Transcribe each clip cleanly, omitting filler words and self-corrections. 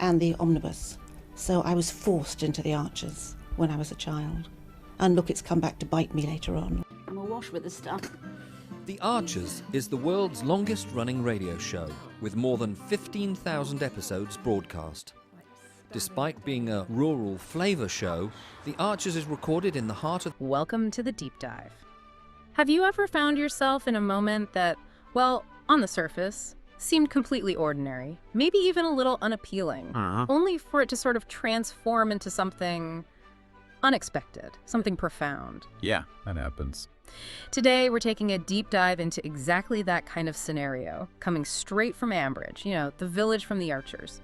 and the omnibus. So I was forced into the Archers when I was a child. And look, it's come back to bite me later on. I'm awash with this stuff. The Archers is the world's longest-running radio show, with more than 15,000 episodes broadcast. Despite being a rural flavour show, The Archers is recorded in the heart of... Welcome to the Deep Dive. Have you ever found yourself in a moment that, well, on the surface, seemed completely ordinary, maybe even a little unappealing, only for it to sort of transform into something unexpected, something profound? Yeah, that happens. Today, we're taking a deep dive into exactly that kind of scenario, coming straight from Ambridge, the village from the Archers.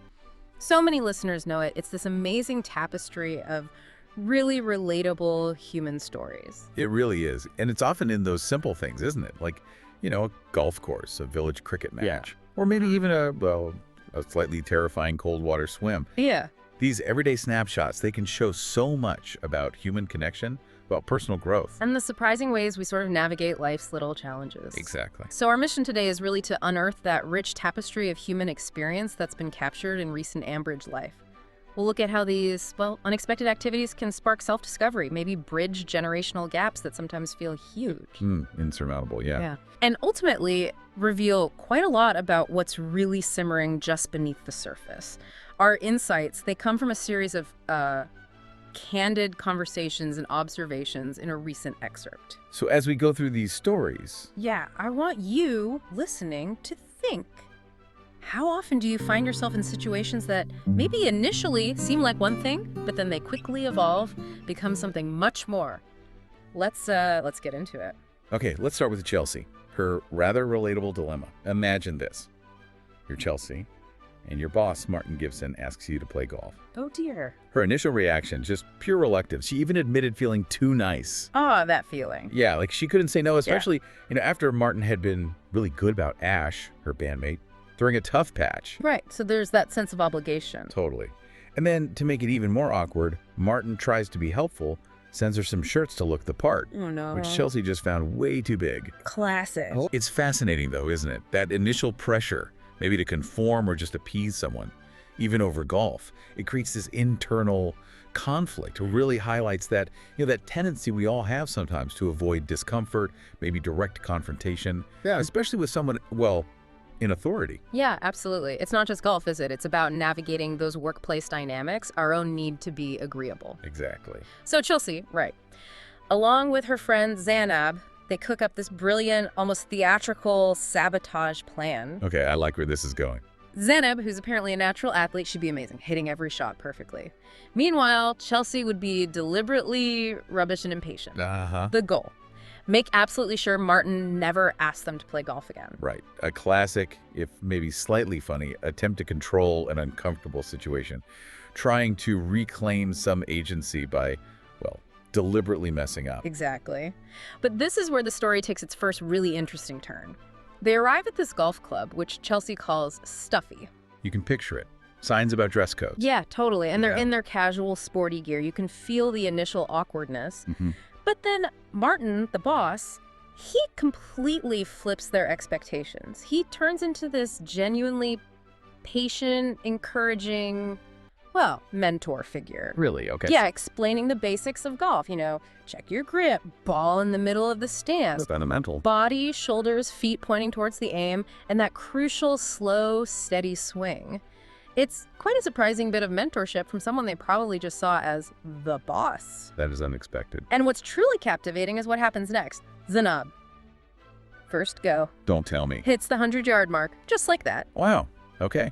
So many listeners know it. It's this amazing tapestry of really relatable human stories. It really is. And it's often in those simple things, isn't it? Like, a golf course, a village cricket match, or maybe even a slightly terrifying cold water swim. Yeah. These everyday snapshots, they can show so much about human connection, about personal growth. And the surprising ways we sort of navigate life's little challenges. Exactly. So our mission today is really to unearth that rich tapestry of human experience that's been captured in recent Ambridge life. We'll look at how these, unexpected activities can spark self-discovery, maybe bridge generational gaps that sometimes feel huge. Insurmountable, yeah. And ultimately reveal quite a lot about what's really simmering just beneath the surface. Our insights, they come from a series of candid conversations and observations in a recent excerpt. So as we go through these stories... Yeah, I want you, listening, to think. How often do you find yourself in situations that maybe initially seem like one thing, but then they quickly evolve, become something much more? Let's get into it. Okay, let's start with Chelsea. Her rather relatable dilemma. Imagine this. You're Chelsea, and your boss, Martin Gibson, asks you to play golf. Oh dear. Her initial reaction, just pure reluctance. She even admitted feeling too nice. Ah, that feeling. Yeah, like she couldn't say no, especially, after Martin had been really good about Ash, her bandmate, during a tough patch. Right, so there's that sense of obligation. Totally. And then, to make it even more awkward, Martin tries to be helpful, sends her some shirts to look the part. Oh no. Which Chelsea just found way too big. Classic. It's fascinating though, isn't it? That initial pressure, maybe to conform or just appease someone, even over golf. It creates this internal conflict. It really highlights that, that tendency we all have sometimes to avoid discomfort, maybe direct confrontation, especially with someone, in authority. Yeah, absolutely. It's not just golf, is it? It's about navigating those workplace dynamics, our own need to be agreeable. Exactly. So Chelsea, right, along with her friend Zanab, they cook up this brilliant, almost theatrical sabotage plan. Okay, I like where this is going. Zanab, who's apparently a natural athlete, should be amazing, hitting every shot perfectly. Meanwhile, Chelsea would be deliberately rubbish and impatient. The goal: make absolutely sure Martin never asks them to play golf again. Right. A classic, if maybe slightly funny, attempt to control an uncomfortable situation, trying to reclaim some agency by, deliberately messing up. Exactly. But this is where the story takes its first really interesting turn. They arrive at this golf club, which Chelsea calls stuffy. You can picture it. Signs about dress codes. Yeah, totally. And they're in their casual, sporty gear. You can feel the initial awkwardness. But then Martin, the boss, he completely flips their expectations. He turns into this genuinely patient, encouraging, mentor figure. Really? Okay. Yeah, explaining the basics of golf. Check your grip, ball in the middle of the stance. Fundamental. Body, shoulders, feet pointing towards the aim, and that crucial, slow, steady swing. It's quite a surprising bit of mentorship from someone they probably just saw as the boss. That is unexpected. And what's truly captivating is what happens next. Zanab. First go. Don't tell me. Hits the 100-yard mark, just like that. Wow. Okay.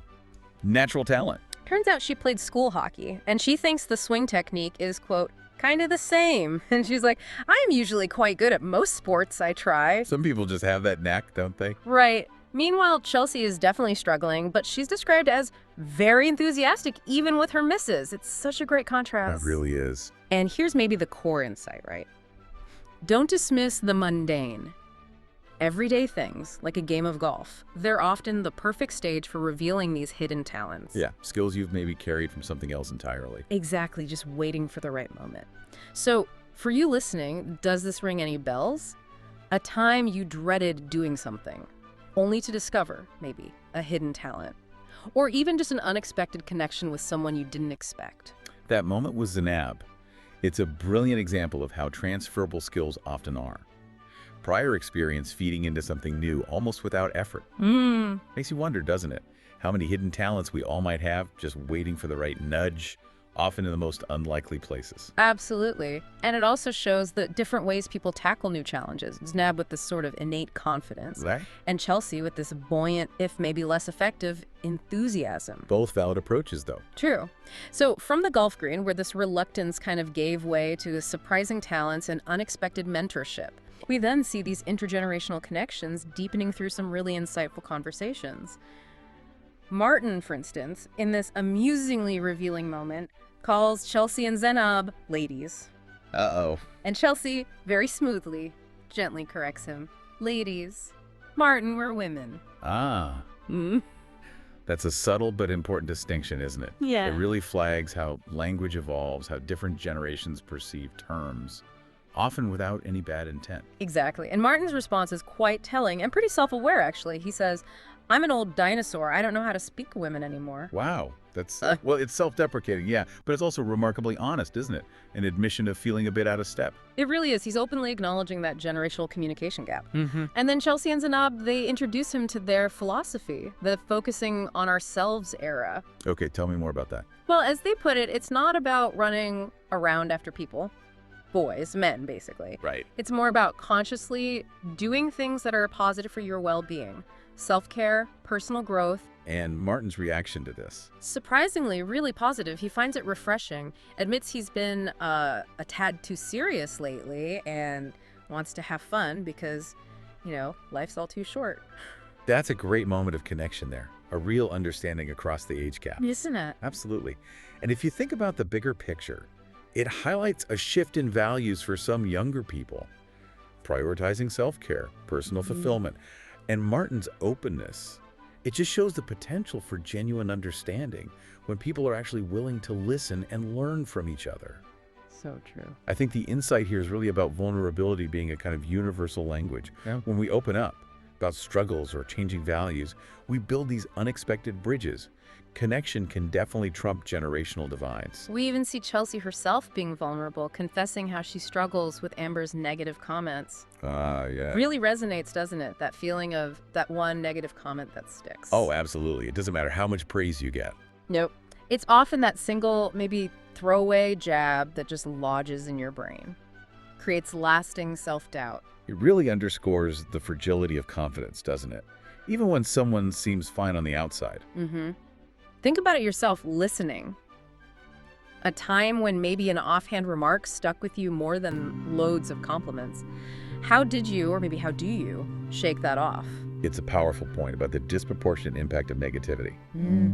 Natural talent. Turns out she played school hockey, and she thinks the swing technique is, quote, kind of the same. And she's like, I'm usually quite good at most sports I try. Some people just have that knack, don't they? Right. Meanwhile, Chelsea is definitely struggling, but she's described as very enthusiastic even with her misses. It's such a great contrast. That really is. And here's maybe the core insight, right? Don't dismiss the mundane. Everyday things, like a game of golf, they're often the perfect stage for revealing these hidden talents. Yeah, skills you've maybe carried from something else entirely. Exactly, just waiting for the right moment. So, for you listening, does this ring any bells? A time you dreaded doing something, only to discover, maybe, a hidden talent. or even just an unexpected connection with someone you didn't expect. That moment was Zanab. It's a brilliant example of how transferable skills often are. Prior experience feeding into something new almost without effort. Makes you wonder, doesn't it? How many hidden talents we all might have just waiting for the right nudge, often in the most unlikely places. Absolutely. And it also shows the different ways people tackle new challenges. Zanab with this sort of innate confidence, Right? and Chelsea with this buoyant, if maybe less effective, enthusiasm. Both valid approaches, though. True. So from the golf green, where this reluctance kind of gave way to surprising talents and unexpected mentorship, we then see these intergenerational connections deepening through some really insightful conversations. Martin, for instance, in this amusingly revealing moment, calls Chelsea and Zanab ladies. Uh-oh. And Chelsea, very smoothly, gently corrects him. Ladies. Martin, we're women. Ah. That's a subtle but important distinction, isn't it? Yeah. It really flags how language evolves, how different generations perceive terms, often without any bad intent. Exactly. And Martin's response is quite telling and pretty self-aware, actually. He says, I'm an old dinosaur. I don't know how to speak to women anymore. Wow. That's, well, it's self-deprecating, yeah, but it's also remarkably honest, isn't it? An admission of feeling a bit out of step. It really is. He's openly acknowledging that generational communication gap. And then Chelsea and Zanab, they introduce him to their philosophy, the focusing on ourselves era. Okay, tell me more about that. Well, as they put it, it's not about running around after people. Boys, men, basically. Right. It's more about consciously doing things that are positive for your well-being. Self-care, personal growth. And Martin's reaction to this? Surprisingly, really positive. He finds it refreshing, admits he's been a tad too serious lately, and wants to have fun because, you know, life's all too short. That's a great moment of connection there. A real understanding across the age gap. Isn't it? Absolutely. And if you think about the bigger picture, it highlights a shift in values for some younger people. Prioritizing self-care, personal fulfillment, and Martin's openness. It just shows the potential for genuine understanding when people are actually willing to listen and learn from each other. So true. I think the insight here is really about vulnerability being a kind of universal language. Yeah. When we open up about struggles or changing values, we build these unexpected bridges. Connection can definitely trump generational divides. We even see Chelsea herself being vulnerable, confessing how she struggles with Amber's negative comments. Yeah. Really resonates, doesn't it? That feeling of that one negative comment that sticks. Oh, absolutely. It doesn't matter how much praise you get. Nope. It's often that single, maybe throwaway jab that just lodges in your brain. Creates lasting self-doubt. It really underscores the fragility of confidence, doesn't it? Even when someone seems fine on the outside. Think about it yourself, listening. A time when maybe an offhand remark stuck with you more than loads of compliments. How did you, or maybe how do you, shake that off? It's a powerful point about the disproportionate impact of negativity.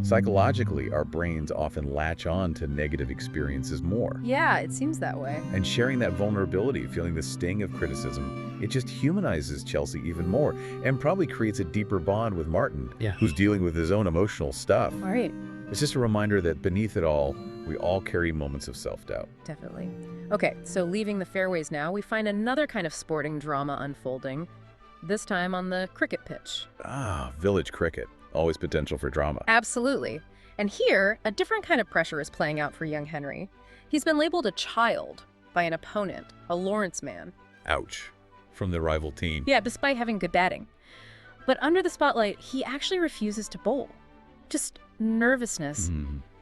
Psychologically, our brains often latch on to negative experiences more. Yeah, it seems that way. And sharing that vulnerability, feeling the sting of criticism, it just humanizes Chelsea even more and probably creates a deeper bond with Martin, who's dealing with his own emotional stuff. All right. It's just a reminder that beneath it all, we all carry moments of self-doubt. Definitely. Okay, so leaving the fairways now, we find another kind of sporting drama unfolding, this time on the cricket pitch. Ah, village cricket. Always potential for drama. Absolutely. And here, a different kind of pressure is playing out for young Henry. He's been labeled a child by an opponent, a Lawrence man. Ouch. From the rival team. Yeah, despite having good batting. But under the spotlight, he actually refuses to bowl. Just nervousness.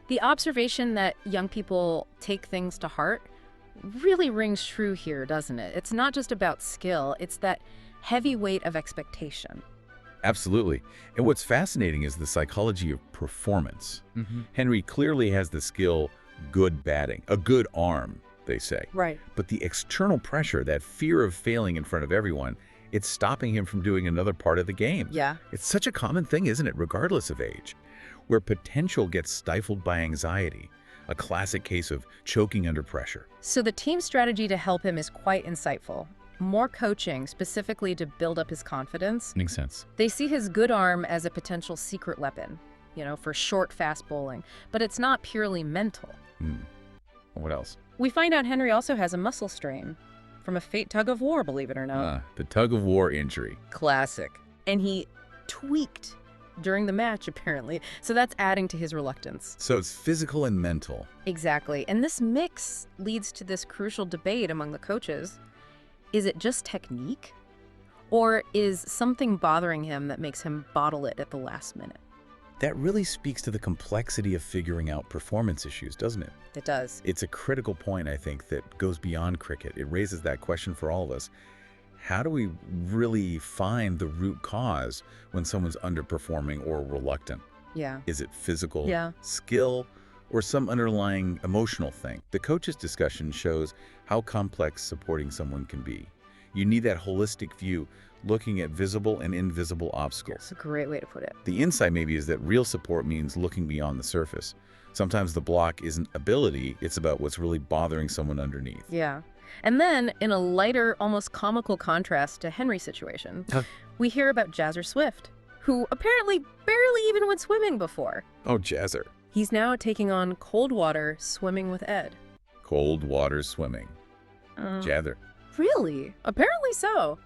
The observation that young people take things to heart really rings true here, doesn't it? It's not just about skill, it's that heavy weight of expectation. Absolutely. And what's fascinating is the psychology of performance. Henry clearly has the skill, good batting, a good arm, they say. Right. But the external pressure, that fear of failing in front of everyone, it's stopping him from doing another part of the game. Yeah. It's such a common thing, isn't it, regardless of age, where potential gets stifled by anxiety, a classic case of choking under pressure. So the team strategy to help him is quite insightful. More coaching, specifically to build up his confidence. Makes sense. They see his good arm as a potential secret weapon, for short, fast bowling. But it's not purely mental. What else? We find out Henry also has a muscle strain from a fate tug of war, believe it or not. The tug of war injury. Classic. And he tweaked during the match, apparently. So that's adding to his reluctance. So it's physical and mental. Exactly. And this mix leads to this crucial debate among the coaches. Is it just technique? Or is something bothering him that makes him bottle it at the last minute? That really speaks to the complexity of figuring out performance issues, doesn't it? It does. It's a critical point, I think, that goes beyond cricket. It raises that question for all of us. How do we really find the root cause when someone's underperforming or reluctant? Yeah. Is it physical, Yeah. skill, or some underlying emotional thing? The coach's discussion shows how complex supporting someone can be. You need that holistic view, looking at visible and invisible obstacles. That's a great way to put it. The insight maybe is that real support means looking beyond the surface. Sometimes the block isn't ability, it's about what's really bothering someone underneath. Yeah. And then, in a lighter, almost comical contrast to Henry's situation, we hear about Jazzer Swift, who apparently barely even went swimming before. Oh, Jazzer. He's now taking on cold water swimming with Ed. Cold water swimming. Jazzer. Really? Apparently so.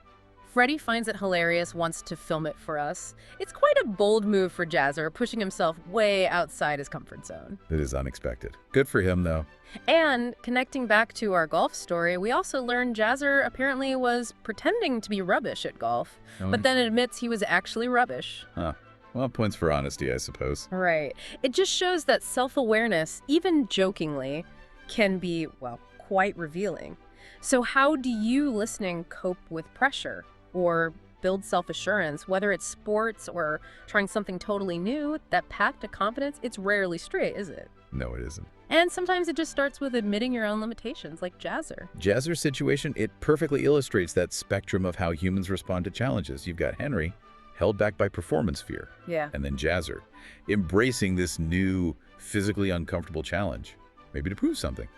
Freddie finds it hilarious, wants to film it for us. It's quite a bold move for Jazzer, pushing himself way outside his comfort zone. It is unexpected. Good for him, though. And connecting back to our golf story, we also learned Jazzer apparently was pretending to be rubbish at golf, but then admits he was actually rubbish. Huh. Well, points for honesty, I suppose. Right. It just shows that self-awareness, even jokingly, can be, well, quite revealing. So how do you, listening, cope with pressure or build self-assurance, whether it's sports or trying something totally new? That path to confidence, it's rarely straight, is it? No, it isn't. And sometimes it just starts with admitting your own limitations, like Jazzer. Jazzer's situation, it perfectly illustrates that spectrum of how humans respond to challenges. You've got Henry, held back by performance fear. Yeah. And then Jazzer, embracing this new, physically uncomfortable challenge, maybe to prove something.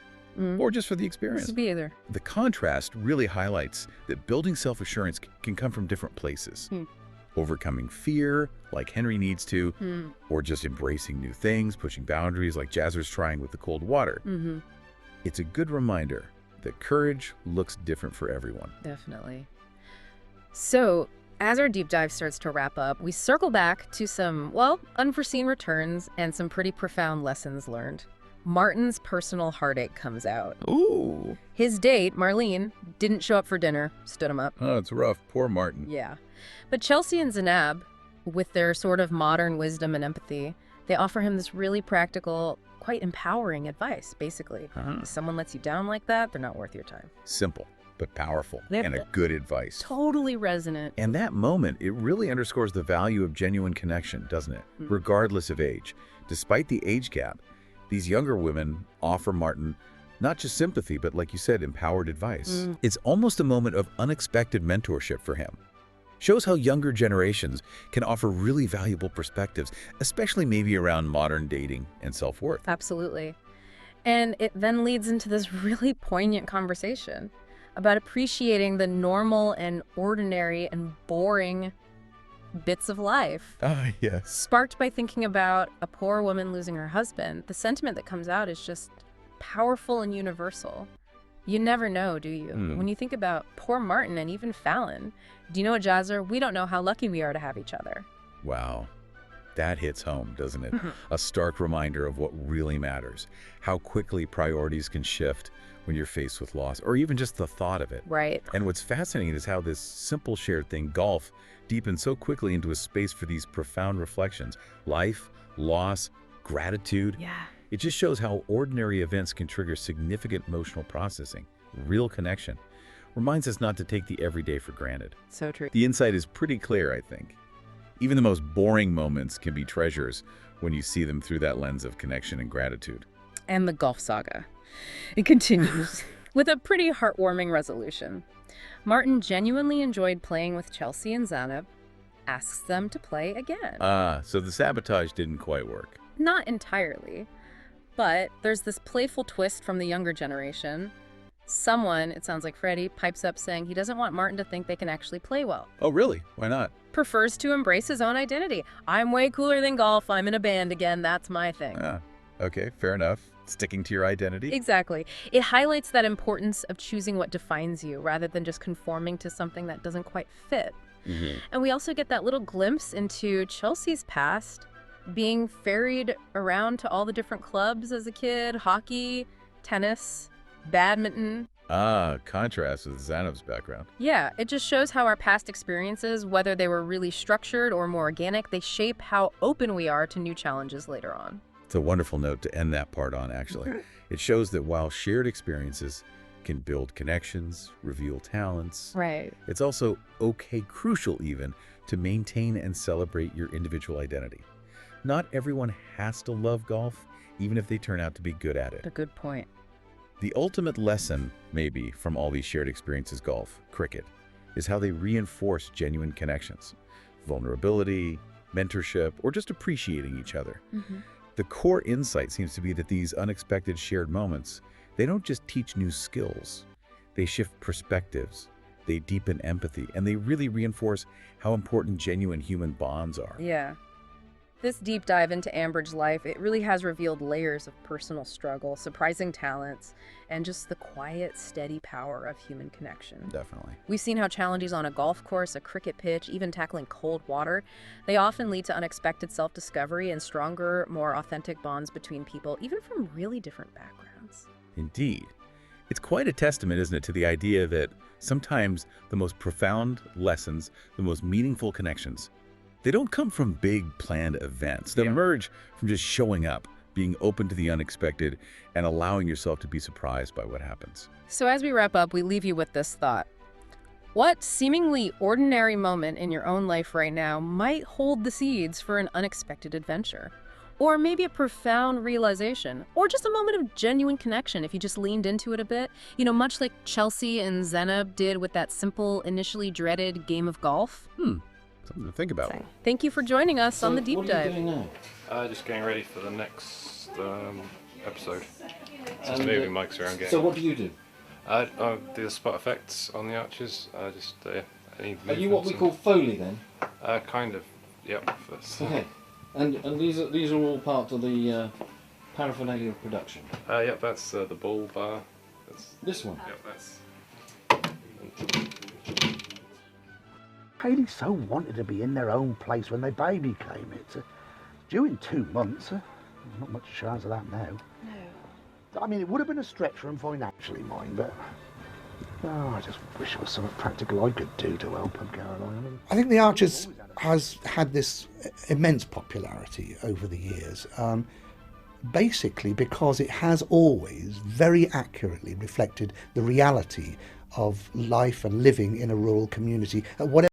Or just for the experience. This could be either. The contrast really highlights that building self-assurance can come from different places. Overcoming fear, like Henry needs to, or just embracing new things, pushing boundaries like Jazzer's trying with the cold water. It's a good reminder that courage looks different for everyone. Definitely. So, as our deep dive starts to wrap up, we circle back to some, well, unforeseen returns and some pretty profound lessons learned. Martin's personal heartache comes out. Ooh. His date, Marlene, didn't show up for dinner, stood him up. Oh, it's rough. Poor Martin. Yeah. But Chelsea and Zanab, with their sort of modern wisdom and empathy, they offer him this really practical, quite empowering advice, basically. If someone lets you down like that, they're not worth your time. Simple, but powerful, They're and a good advice. Totally resonant. And that moment, it really underscores the value of genuine connection, doesn't it? Regardless of age. Despite the age gap, these younger women offer Martin not just sympathy, but like you said, empowered advice. It's almost a moment of unexpected mentorship for him. Shows how younger generations can offer really valuable perspectives, especially maybe around modern dating and self-worth. Absolutely. And it then leads into this really poignant conversation about appreciating the normal and ordinary and boring bits of life. Ah, yes. Sparked by thinking about a poor woman losing her husband, the sentiment that comes out is just powerful and universal. You never know, do you? When you think about poor Martin and even Fallon, do you know what, Jazzer? We don't know how lucky we are to have each other. Wow. That hits home, doesn't it? A stark reminder of what really matters. How quickly priorities can shift when you're faced with loss, or even just the thought of it. Right. And what's fascinating is how this simple shared thing, golf, deepens so quickly into a space for these profound reflections. Life, loss, gratitude. Yeah. It just shows how ordinary events can trigger significant emotional processing, real connection. Reminds us not to take the everyday for granted. So true. The insight is pretty clear, I think. Even the most boring moments can be treasures when you see them through that lens of connection and gratitude. And the golf saga. It continues with a pretty heartwarming resolution. Martin genuinely enjoyed playing with Chelsea and Zanab, asks them to play again. So the sabotage didn't quite work. Not entirely, but there's this playful twist from the younger generation. Someone, it sounds like Freddie, pipes up saying he doesn't want Martin to think they can actually play well. Oh, really? Why not? Prefers to embrace his own identity. I'm way cooler than golf. I'm in a band again. That's my thing. Okay, fair enough. Sticking to your identity. Exactly. It highlights that importance of choosing what defines you rather than just conforming to something that doesn't quite fit. And we also get that little glimpse into Chelsea's past, being ferried around to all the different clubs as a kid, hockey, tennis, badminton. Contrast with Zanab's background. Yeah, it just shows how our past experiences, whether they were really structured or more organic, they shape how open we are to new challenges later on. It's a wonderful note to end that part on, actually. It shows that while shared experiences can build connections, reveal talents, Right. it's also crucial even, to maintain and celebrate your individual identity. Not everyone has to love golf, even if they turn out to be good at it. A good point. The ultimate lesson, maybe, from all these shared experiences, golf, cricket, is how they reinforce genuine connections, vulnerability, mentorship, or just appreciating each other. The core insight seems to be that these unexpected shared moments, they don't just teach new skills, they shift perspectives, they deepen empathy, and they really reinforce how important genuine human bonds are. Yeah. This deep dive into Ambridge's life, it really has revealed layers of personal struggle, surprising talents, and just the quiet, steady power of human connection. Definitely. We've seen how challenges on a golf course, a cricket pitch, even tackling cold water, they often lead to unexpected self-discovery and stronger, more authentic bonds between people, even from really different backgrounds. Indeed. It's quite a testament, isn't it, to the idea that sometimes the most profound lessons, the most meaningful connections, they don't come from big planned events. They emerge from just showing up, being open to the unexpected, and allowing yourself to be surprised by what happens. So as we wrap up, we leave you with this thought. What seemingly ordinary moment in your own life right now might hold the seeds for an unexpected adventure? Or maybe a profound realization, or just a moment of genuine connection if you just leaned into it a bit. You know, much like Chelsea and Zanab did with that simple, initially dreaded game of golf. Something to think about. Thank you for joining us on the Deep What are you Dive. doing now? Just getting ready for the next episode. Just And, moving mics around. So what do you do? I do the spot effects on the archers. Any Are you what we movements call Foley then? and- kind of. Yep. Okay. And these are all part of the paraphernalia of production. Yep. That's the ball bar. That's. This one. Yep. That's. Haley so wanted to be in their own place when their baby came. It's due in 2 months. There's not much chance of that now. No. I mean, it would have been a stretch for them financially, mind, but I just wish there was something practical I could do to help them, Caroline. I think The Archers has had this immense popularity over the years, basically because it has always very accurately reflected the reality of life and living in a rural community at whatever